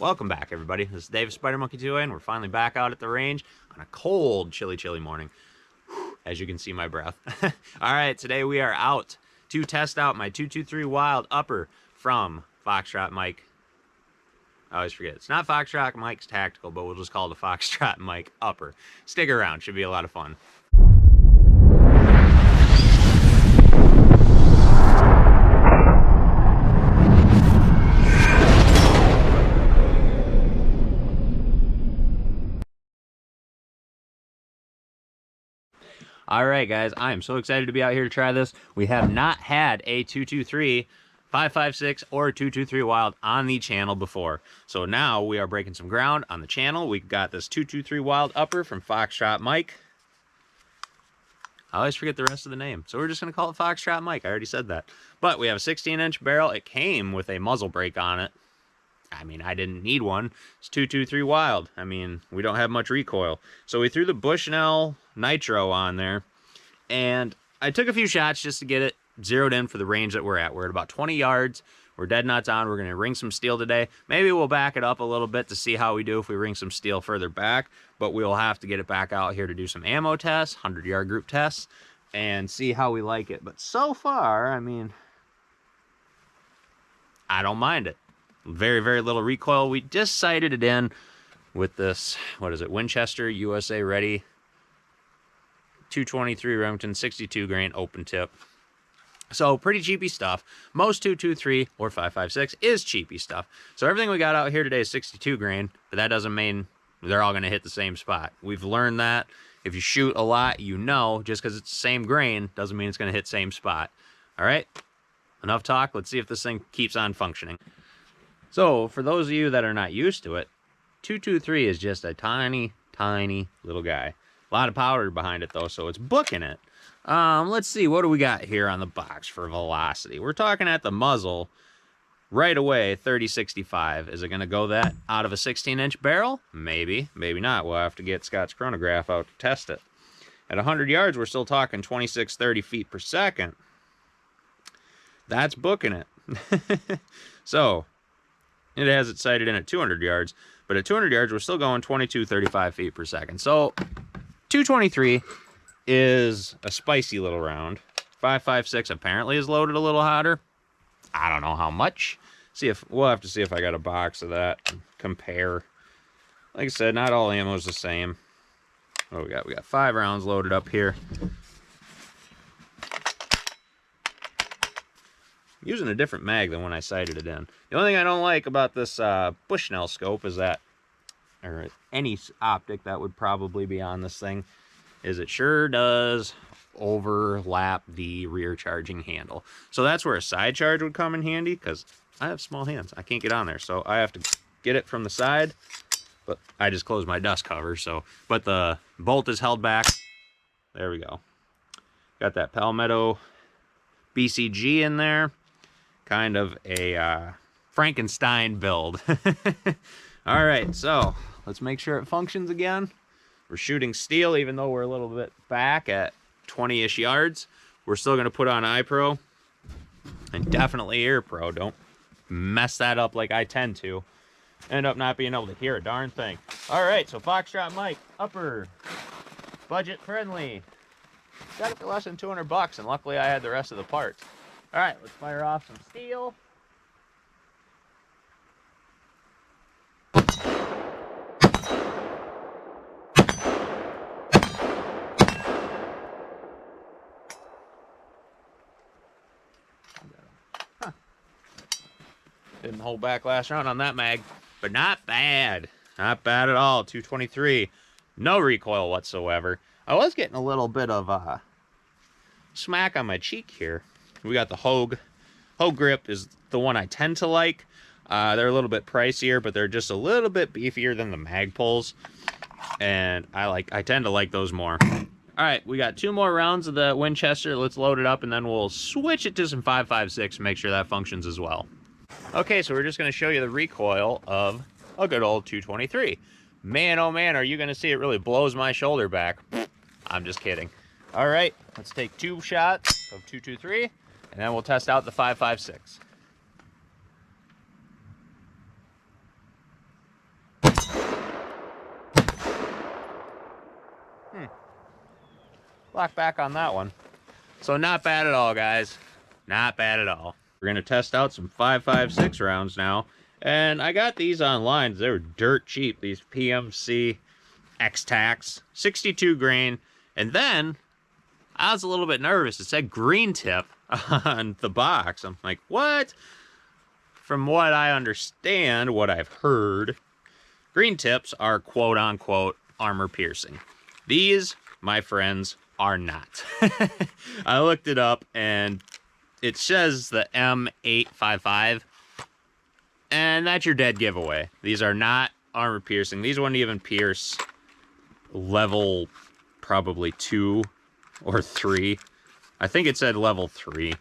Welcome back, everybody. This is Dave Spider Monkey 2, and we're finally back out at the range on a cold, chilly morning. As you can see my breath. All right, today we are out to test out my 223 Wylde upper from Foxtrot Mike. I always forget. It's not Foxtrot Mike's Tactical, but we'll just call it a Foxtrot Mike upper. Stick around. Should be a lot of fun. All right, guys, I am so excited to be out here to try this. We have not had a 223, 556, or 223 Wylde on the channel before. So now we are breaking some ground on the channel. We've got this 223 Wylde upper from Foxtrot Mike. I always forget the rest of the name, so we're just going to call it Foxtrot Mike. I already said that. But we have a 16-inch barrel. It came with a muzzle brake on it. I mean, I didn't need one. It's 223 Wylde. I mean, we don't have much recoil. So we threw the Bushnell Nitro on there, and I took a few shots just to get it zeroed in for the range that we're at. We're at about 20 yards. We're dead nuts on. We're going to ring some steel today. Maybe we'll back it up a little bit to see how we do if we ring some steel further back, but we'll have to get it back out here to do some ammo tests, 100-yard group tests, and see how we like it. But so far, I mean, I don't mind it. Very little recoil. We just sighted it in with this, what is it, Winchester USA Ready 223 Remington 62 grain open tip. So pretty cheapy stuff. Most 223 or 556 is cheapy stuff. So everything we got out here today is 62 grain, but that doesn't mean they're all going to hit the same spot. We've learned that if you shoot a lot, you know, just because it's the same grain doesn't mean it's going to hit same spot. All right, enough talk. Let's see if this thing keeps on functioning. So, for those of you that are not used to it, 223 is just a tiny little guy. A lot of powder behind it, though, so it's booking it. Let's see, what do we got here on the box for velocity? We're talking at the muzzle, right away, 30-65. Is it going to go that out of a 16-inch barrel? Maybe, maybe not. We'll have to get Scott's chronograph out to test it. At 100 yards, we're still talking 26-30 feet per second. That's booking it. So, it has it sighted in at 200 yards, but at 200 yards, we're still going 22-35 feet per second. So, 223 is a spicy little round. 556 apparently is loaded a little hotter. I don't know how much. We'll have to see if I got a box of that and compare. Like I said, not all ammo is the same. What do we got? We got 5 rounds loaded up here. Using a different mag than when I sighted it in. The only thing I don't like about this Bushnell scope is that, or any optic that would probably be on this thing, is it sure does overlap the rear charging handle. So that's where a side charge would come in handy, because I have small hands. I can't get on there, so I have to get it from the side, but I just closed my dust cover, so, but the bolt is held back. There we go. Got that Palmetto BCG in there. Kind of a Frankenstein build. All right, so let's make sure it functions again. We're shooting steel, even though we're a little bit back at 20-ish yards. We're still going to put on eye pro and definitely ear pro. Don't mess that up like I tend to. End up not being able to hear a darn thing. All right, so Foxtrot Mike, upper, budget friendly. Got it for less than 200 bucks, and luckily I had the rest of the parts. All right, let's fire off some steel. Huh. Didn't hold back last round on that mag, but not bad. Not bad at all. 223. No recoil whatsoever. I was getting a little bit of smack on my cheek here. We got the Hogue. Hogue grip is the one I tend to like. They're a little bit pricier, but they're just a little bit beefier than the Magpuls, and I tend to like those more. All right, we got 2 more rounds of the Winchester. Let's load it up, and then we'll switch it to some 556 and make sure that functions as well. Okay, so we're just going to show you the recoil of a good old 223. Man, oh man, are you going to see it really blows my shoulder back. I'm just kidding. All right, let's take 2 shots of 223. And then we'll test out the 556. lock back on that one. So not bad at all, guys. Not bad at all. We're going to test out some 5.56 rounds now. And I got these online. They were dirt cheap. These PMC X-Tacs. 62 grain. And then I was a little bit nervous. It said green tip on the box. I'm like, what? From what I understand, what I've heard, green tips are quote-unquote armor piercing. These, my friends, are not. I looked it up, and it says the M855, and that's your dead giveaway. These are not armor piercing. These wouldn't even pierce level probably 2 or 3. I think it said level 3.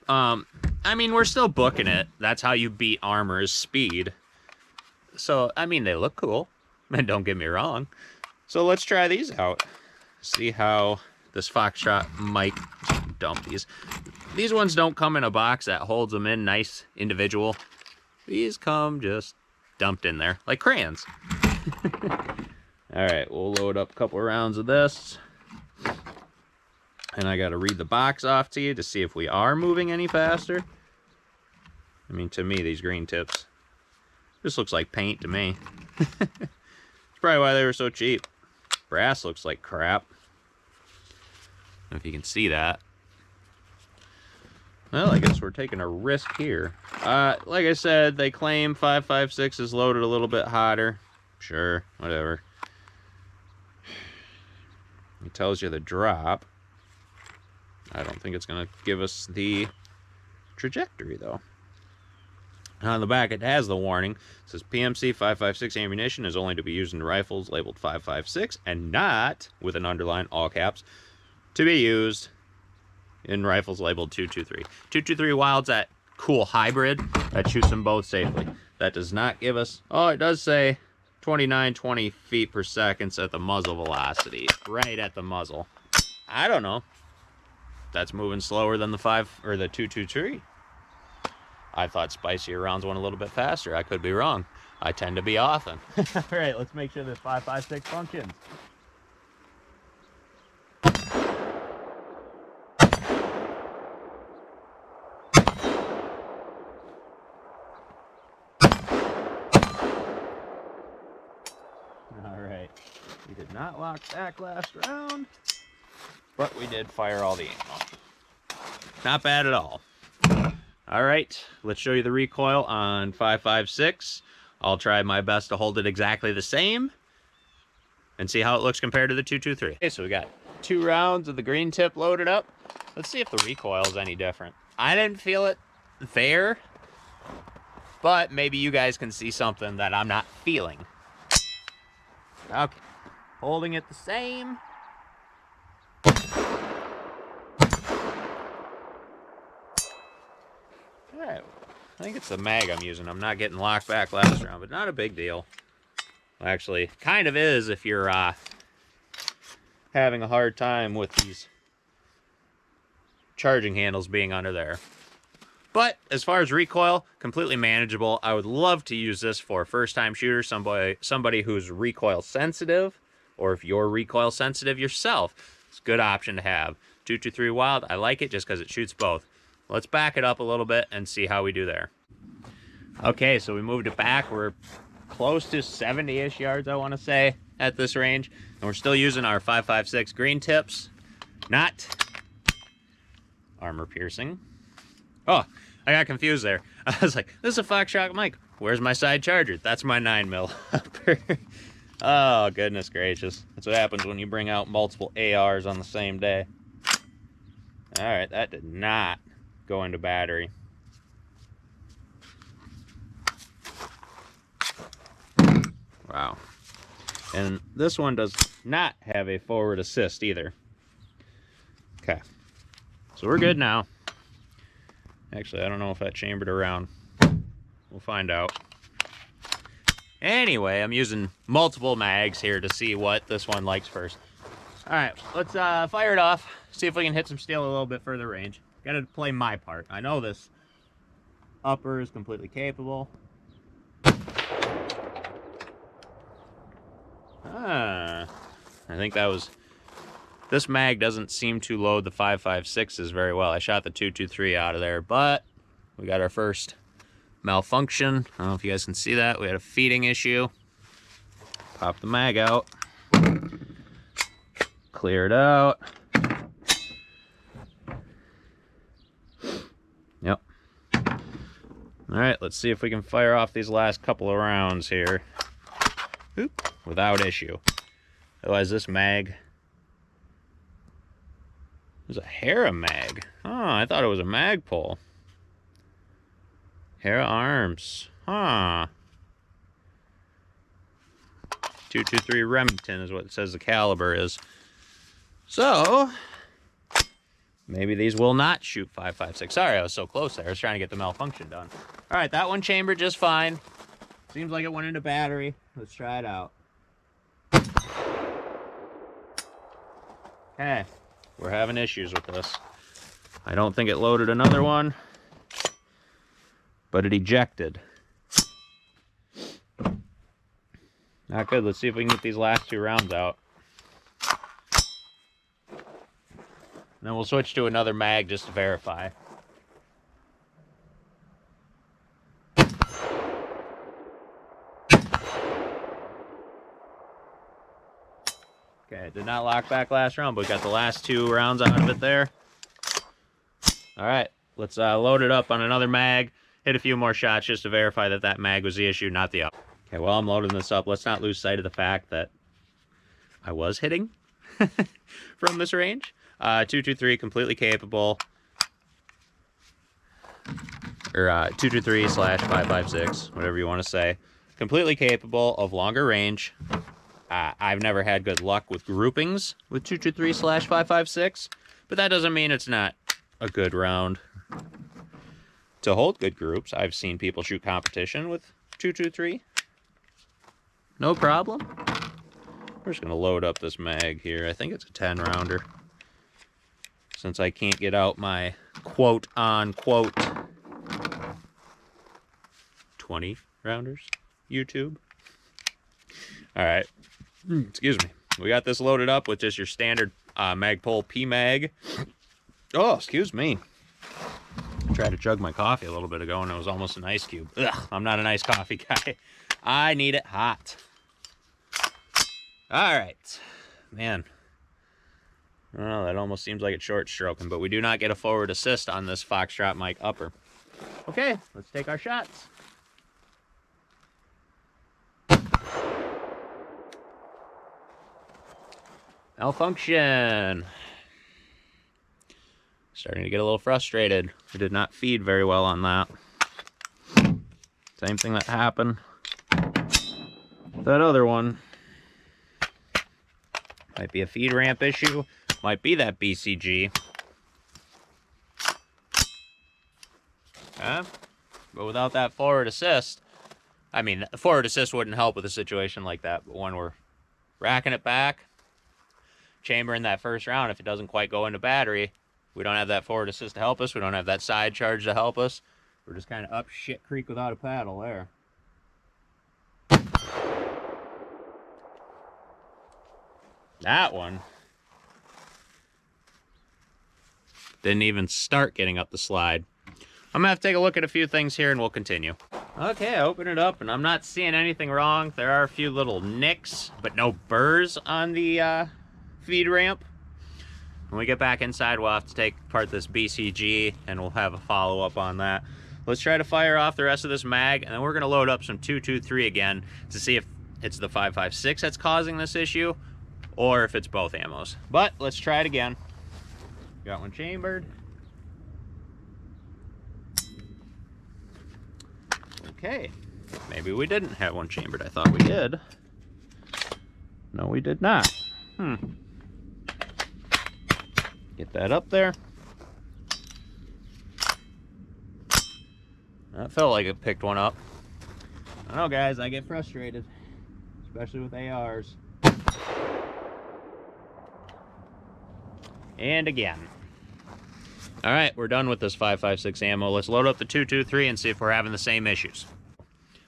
I mean, we're still booking it. That's how you beat armor's speed. So, I mean, they look cool. And don't get me wrong. So let's try these out. See how this Foxtrot Mike dump these. These ones don't come in a box that holds them in nice individual. These come just dumped in there like crayons. All right, we'll load up a couple of rounds of this. And I got to read the box off to you to see if we are moving any faster. I mean, to me, these green tips, this looks like paint to me. That's probably why they were so cheap. Brass looks like crap. I don't know if you can see that. Well, I guess we're taking a risk here. Like I said, they claim 5.56 is loaded a little bit hotter. Sure, whatever. It tells you the drop. I don't think it's going to give us the trajectory, though. On the back, it has the warning. It says PMC 5.56 ammunition is only to be used in rifles labeled 5.56 and not, with an underline, all caps, to be used in rifles labeled 2.23. 2.23 Wylde's that cool hybrid that shoots them both safely. That does not give us... Oh, it does say 20 feet per second at the muzzle velocity. Right at the muzzle. I don't know. That's moving slower than the 2.23. I thought spicier rounds went a little bit faster. I could be wrong. I tend to be often. All right, let's make sure this 5.56 functions. All right, we did not lock back last round, but we did fire all the ammo. Not bad at all. All right, let's show you the recoil on 5.56. I'll try my best to hold it exactly the same and see how it looks compared to the 2.23. Okay, so we got 2 rounds of the green tip loaded up. Let's see if the recoil is any different. I didn't feel it there, but maybe you guys can see something that I'm not feeling. Okay, holding it the same. Alright, I think it's the mag I'm using. I'm not getting locked back last round, but not a big deal. Actually, kind of is if you're having a hard time with these charging handles being under there. But as far as recoil, completely manageable. I would love to use this for a first-time shooter, somebody who's recoil sensitive, or if you're recoil sensitive yourself, it's a good option to have. 2.23 Wylde, I like it just because it shoots both. Let's back it up a little bit and see how we do there. Okay, so we moved it back. We're close to 70-ish yards, I want to say, at this range. And we're still using our 5.56 green tips. Not armor piercing. Oh, I got confused there. I was like, this is a Foxtrot Mike. Where's my side charger? That's my 9mm. Oh, goodness gracious. That's what happens when you bring out multiple ARs on the same day. All right, that did not go into battery. Wow. And this one does not have a forward assist either. Okay. So we're good now. Actually, I don't know if that chambered around. We'll find out. Anyway, I'm using multiple mags here to see what this one likes first. All right, let's fire it off. See if we can hit some steel a little bit further range. Gotta play my part. I know this upper is completely capable. I think that was This mag doesn't seem to load the 5.56s very well. I shot the 2.23 out of there, but we got our first malfunction. I don't know if you guys can see that. We had a feeding issue. Pop the mag out. Clear it out. Yep. All right, let's see if we can fire off these last couple of rounds here. Oop, without issue. Otherwise, this mag... There's a Hera mag. Oh, I thought it was a Magpul. Hera arms. Huh. 223 Remington is what it says the caliber is. So, maybe these will not shoot 5.56. Sorry, I was so close there. I was trying to get the malfunction done. All right, that one chambered just fine. Seems like it went into battery. Let's try it out. Okay, we're having issues with this. I don't think it loaded another one, but it ejected. Not good. Let's see if we can get these last 2 rounds out. And then we'll switch to another mag just to verify. Okay, it did not lock back last round, but we got the last 2 rounds out of it there. All right, let's load it up on another mag, hit a few more shots just to verify that that mag was the issue, not the other. Okay, while I'm loading this up, let's not lose sight of the fact that I was hitting from this range. 223 completely capable, or 223/556, whatever you want to say. Completely capable of longer range. I've never had good luck with groupings with 223/556, but that doesn't mean it's not a good round to hold good groups. I've seen people shoot competition with 223. No problem. We're just going to load up this mag here. I think it's a 10 rounder. Since I can't get out my quote-unquote 20 rounders YouTube. All right. Excuse me. We got this loaded up with just your standard Magpul P-Mag. Oh, excuse me. I tried to chug my coffee a little bit ago and it was almost an ice cube. Ugh, I'm not an iced coffee guy. I need it hot. All right. Man. Oh, that almost seems like it's short stroking, but we do not get a forward assist on this Foxtrot Mike upper. Okay, let's take our shots. Malfunction. Starting to get a little frustrated. I did not feed very well on that. Same thing that happened with that other one. Might be a feed ramp issue. Might be that BCG. But without that forward assist, I mean, the forward assist wouldn't help with a situation like that. But when we're racking it back, chambering that first round, if it doesn't quite go into battery, we don't have that forward assist to help us. We don't have that side charge to help us. We're just kind of up shit creek without a paddle there. That one didn't even start getting up the slide. I'm gonna have to take a look at a few things here and we'll continue. Okay, I open it up and I'm not seeing anything wrong. There are a few little nicks, but no burrs on the feed ramp. When we get back inside, we'll have to take apart this BCG and we'll have a follow-up on that. Let's try to fire off the rest of this mag, and then we're gonna load up some 223 again to see if it's the 5.56 that's causing this issue or if it's both ammos. But let's try it again. Got one chambered. Okay, maybe we didn't have one chambered. I thought we did. No, we did not. Get that up there. That felt like it picked one up. I don't know, guys, I get frustrated, especially with ARs. And again. All right, we're done with this 5.56 ammo. Let's load up the 223 and see if we're having the same issues.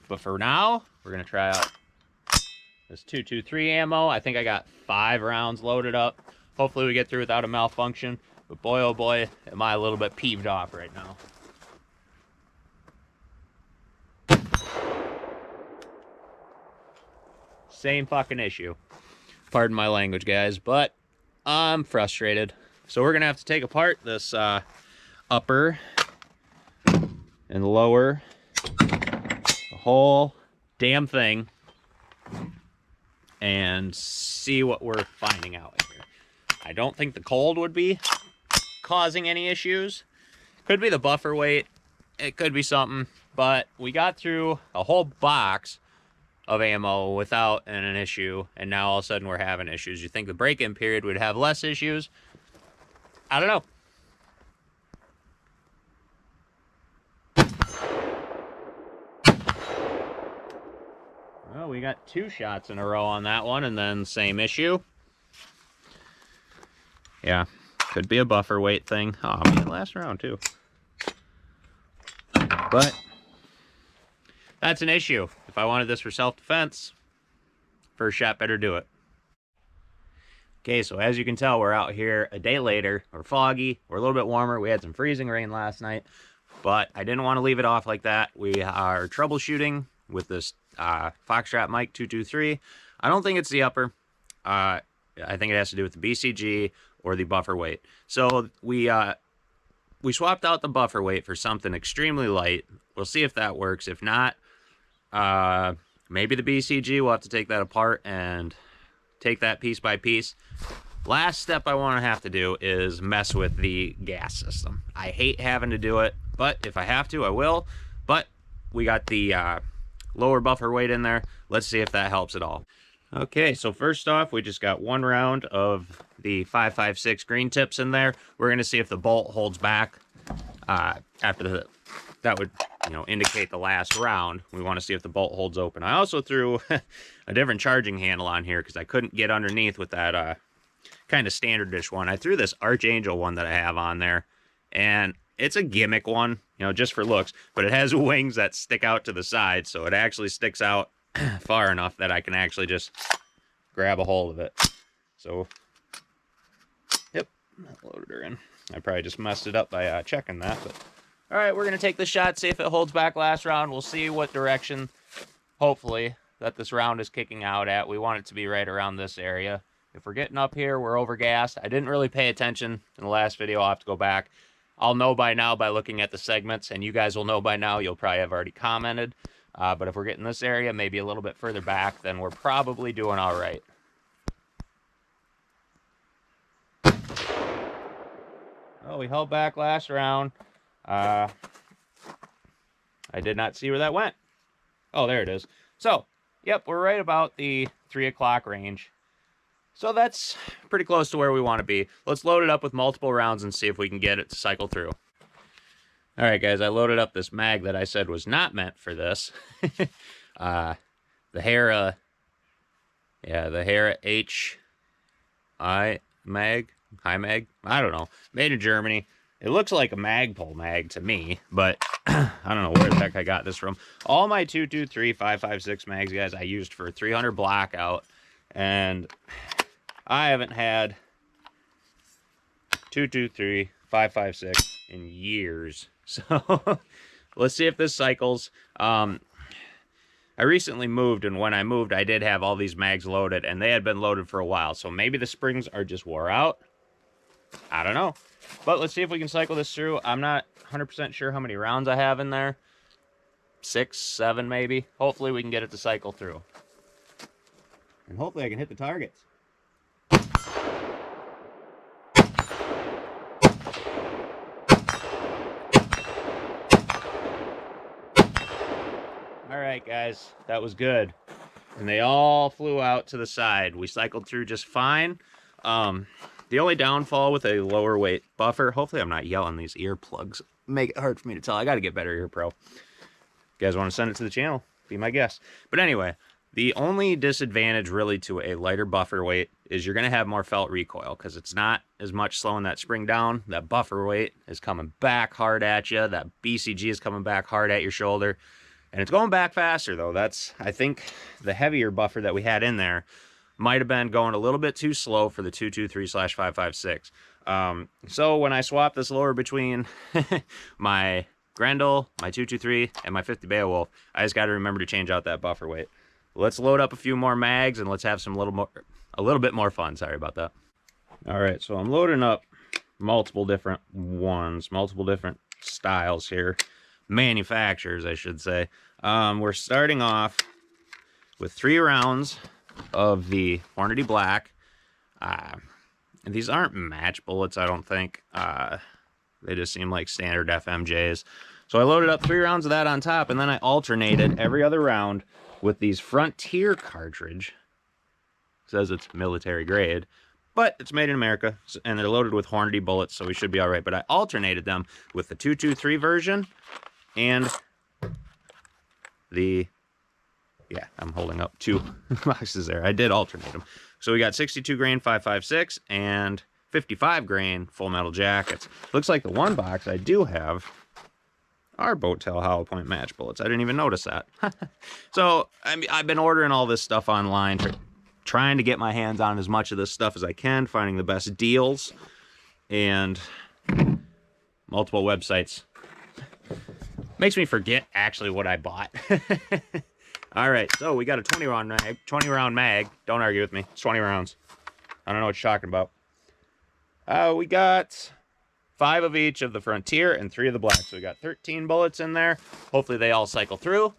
But for now, we're gonna try out this 223 ammo. I think I got 5 rounds loaded up. Hopefully we get through without a malfunction. But boy, oh boy, am I a little bit peeved off right now. Same fucking issue. Pardon my language, guys, but I'm frustrated. So we're gonna have to take apart this upper and lower, the whole damn thing, and see what we're finding out here. I don't think the cold would be causing any issues. Could be the buffer weight. It could be something, but we got through a whole box of ammo without an issue, and now all of a sudden we're having issues. You think the break-in period would have less issues? I don't know. Well, we got 2 shots in a row on that one, and then same issue. Yeah, could be a buffer weight thing. Oh, I mean, last round too. But that's an issue. If I wanted this for self-defense, first shot better do it. Okay, so as you can tell, we're out here a day later. We're foggy. We're a little bit warmer. We had some freezing rain last night, but I didn't want to leave it off like that. We are troubleshooting with this Foxtrot Mike 223. I don't think it's the upper. I think it has to do with the BCG or the buffer weight. So we swapped out the buffer weight for something extremely light. We'll see if that works. If not, maybe the BCG. We'll have to take that apart and take that piece by piece. Last step I want to have to do is mess with the gas system. I hate having to do it, but if I have to, I will. But we got the lower buffer weight in there. Let's see if that helps at all. Okay, so first off, we just got 1 round of the 5.56 green tips in there. We're going to see if the bolt holds back after that would, you know, indicate the last round. We want to see if the bolt holds open. I also threw a different charging handle on here because I couldn't get underneath with that kind of standard-ish one. I threw this Archangel one that I have on there, and it's a gimmick one, you know, just for looks, but it has wings that stick out to the side, so it actually sticks out far enough that I can actually just grab a hold of it. So, yep, loaded her in. I probably just messed it up by checking that, but all right, we're going to take the shot, see if it holds back last round. We'll see what direction, hopefully, that this round is kicking out at. We want it to be right around this area. If we're getting up here, we're overgassed. I didn't really pay attention in the last video. I'll have to go back. I'll know by now by looking at the segments, and you guys will know by now. You'll probably have already commented. But if we're getting this area, maybe a little bit further back, then we're probably doing all right. Oh, we held back last round. I did not see where that went. Oh, there it is. So, yep, we're right about the 3 o'clock range. So that's pretty close to where we want to be. Let's load it up with multiple rounds and see if we can get it to cycle through. All right, guys, I loaded up this mag that I said was not meant for this. The Hera, yeah, the Hera HI mag, high mag, I don't know, made in Germany. It looks like a Magpul mag to me, but I don't know where the heck I got this from. All my 223, 5.56 mags, guys, I used for 300 blackout, and I haven't had 223, 5.56 in years. So let's see if this cycles. I recently moved, and when I moved, I did have all these mags loaded, and they had been loaded for a while. So maybe the springs are just wore out. I don't know. But let's see if we can cycle this through. I'm not 100% sure how many rounds I have in there. 6, 7 maybe. Hopefully we can get it to cycle through. And hopefully I can hit the targets. All right, guys, that was good. And they all flew out to the side. We cycled through just fine. The only downfall with a lower weight buffer, hopefully I'm not yelling, these earplugs make it hard for me to tell. I got to get better ear pro. If you guys want to send it to the channel, be my guest. But anyway, the only disadvantage really to a lighter buffer weight is you're going to have more felt recoil because it's not as much slowing that spring down. That buffer weight is coming back hard at you. That BCG is coming back hard at your shoulder. And it's going back faster, though. That's, I think, the heavier buffer that we had in there might have been going a little bit too slow for the 223/556. So when I swap this lower between my Grendel, my 223, and my 50 Beowulf, I just got to remember to change out that buffer weight. Let's load up a few more mags and let's have a little bit more fun. Sorry about that. All right, so I'm loading up multiple different ones, multiple different styles here, manufacturers, I should say. We're starting off with 3 rounds of the Hornady Black. And these aren't match bullets, I don't think. They just seem like standard FMJs. So I loaded up 3 rounds of that on top, and then I alternated every other round with these Frontier cartridge. It says it's military grade, but it's made in America, and they're loaded with Hornady bullets, so we should be all right. But I alternated them with the 223 version and the... Yeah, I'm holding up 2 boxes there. I did alternate them. So we got 62 grain 556 and 55 grain full metal jackets. Looks like the one box I do have are boat tail hollow point match bullets. I didn't even notice that. So I've been ordering all this stuff online, trying to get my hands on as much of this stuff as I can, finding the best deals, and multiple websites. Makes me forget actually what I bought. All right, so we got a 20 round mag. Don't argue with me. It's 20 rounds. I don't know what you're talking about. We got 5 of each of the Frontier and 3 of the Black. So we got 13 bullets in there. Hopefully they all cycle through.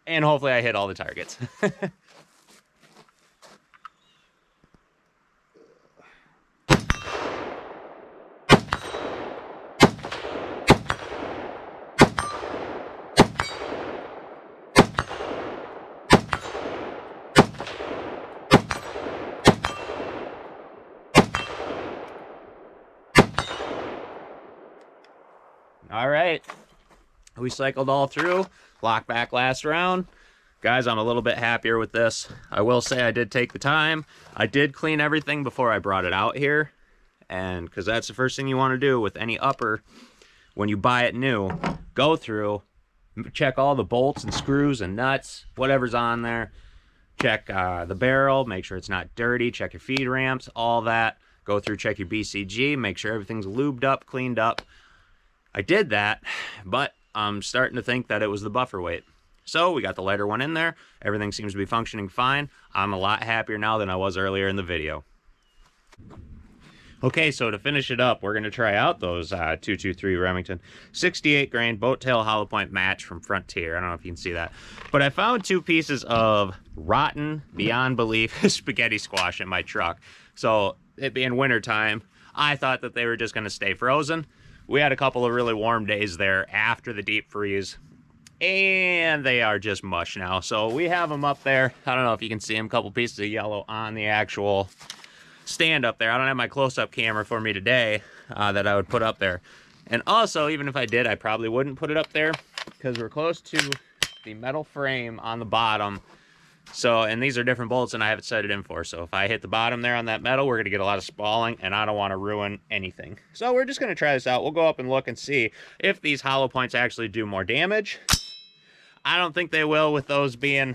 And hopefully I hit all the targets. All right, we cycled all through. Lock back last round. Guys, I'm a little bit happier with this. I will say I did take the time. I did clean everything before I brought it out here, and because that's the first thing you want to do with any upper when you buy it new. Go through, check all the bolts and screws and nuts, whatever's on there. Check the barrel, make sure it's not dirty. Check your feed ramps, all that. Go through, check your BCG, make sure everything's lubed up, cleaned up. I did that, but I'm starting to think that it was the buffer weight. So we got the lighter one in there. Everything seems to be functioning fine. I'm a lot happier now than I was earlier in the video. Okay, so to finish it up, we're going to try out those 223 Remington 68 grain boat tail hollow point match from Frontier. I don't know if you can see that. But I found 2 pieces of rotten, beyond belief, spaghetti squash in my truck. So it being wintertime, I thought that they were just going to stay frozen. We had a couple of really warm days there after the deep freeze, and they are just mush now. So we have them up there. I don't know if you can see them, a couple pieces of yellow on the actual stand up there. I don't have my close-up camera for me today that I would put up there. And also, even if I did, I probably wouldn't put it up there because we're close to the metal frame on the bottom. So, and these are different bolts than I have it set it in for. So if I hit the bottom there on that metal, we're going to get a lot of spalling, and I don't want to ruin anything. So we're just going to try this out. We'll go up and look and see if these hollow points actually do more damage. I don't think they will, with those being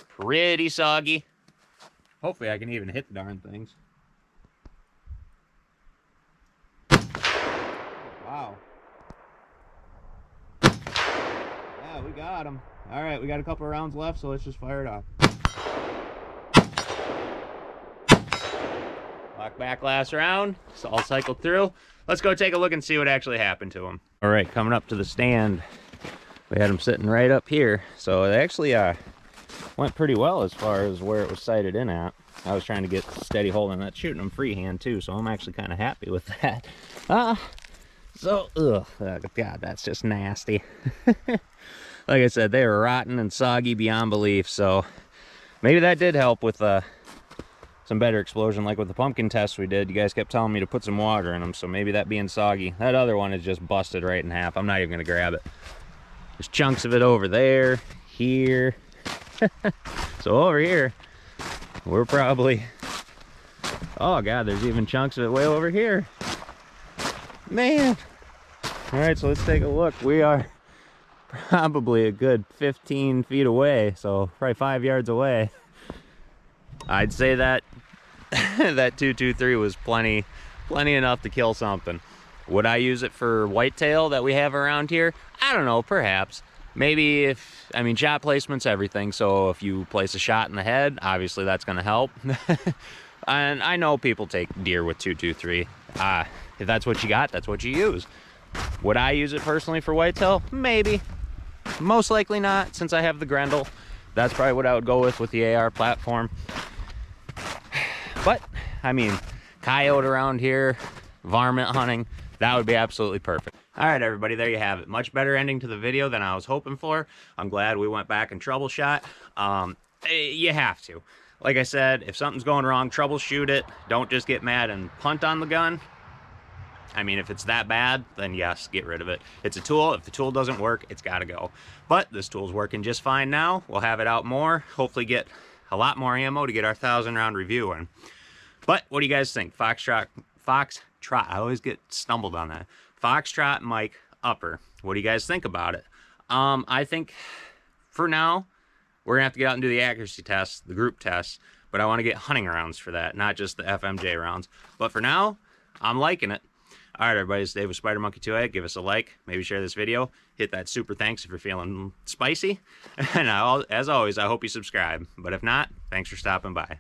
pretty soggy. Hopefully I can even hit the darn things. Wow. Yeah, we got them. All right, we got a couple of rounds left, so let's just fire it off. Lock back last round. It's all cycled through. Let's go take a look and see what actually happened to them. All right, coming up to the stand. We had them sitting right up here. So it actually went pretty well as far as where it was sighted in at. I was trying to get steady hold on that, shooting them freehand too, so I'm actually kind of happy with that. God, that's just nasty. Like I said, they were rotten and soggy beyond belief, so maybe that did help with some better explosion. Like with the pumpkin test we did, you guys kept telling me to put some water in them, so maybe that being soggy. That other one is just busted right in half. I'm not even going to grab it. There's chunks of it over there, here. So over here, we're probably... Oh, God, there's even chunks of it way over here. Man. All right, so let's take a look. We are probably a good 15 feet away, so probably 5 yards away. I'd say that that 223 was plenty enough to kill something. Would I use it for whitetail that we have around here? I don't know, perhaps. Maybe if, I mean, shot placement's everything, so if you place a shot in the head, obviously that's going to help. And I know people take deer with 223. If that's what you got, that's what you use. Would I use it personally for whitetail? Maybe. Most likely not, since I have the Grendel. That's probably what I would go with the AR platform. But, I mean, coyote around here, varmint hunting, that would be absolutely perfect. All right, everybody, there you have it. Much better ending to the video than I was hoping for. I'm glad we went back and troubleshot. You have to. Like I said, if something's going wrong, troubleshoot it. Don't just get mad and punt on the gun. I mean, if it's that bad, then yes, get rid of it. It's a tool. If the tool doesn't work, it's got to go. But this tool's working just fine now. We'll have it out more. Hopefully get a lot more ammo to get our 1,000-round review in. But what do you guys think? Foxtrot, I always get stumbled on that. Foxtrot Mike upper. What do you guys think about it? I think for now, we're gonna have to get out and do the accuracy tests, the group tests, but I want to get hunting rounds for that, not just the FMJ rounds. But for now, I'm liking it. All right, everybody, it's Dave with Spider Monkey 2A. Give us a like, maybe share this video, hit that super thanks if you're feeling spicy. And as always, I hope you subscribe. But if not, thanks for stopping by.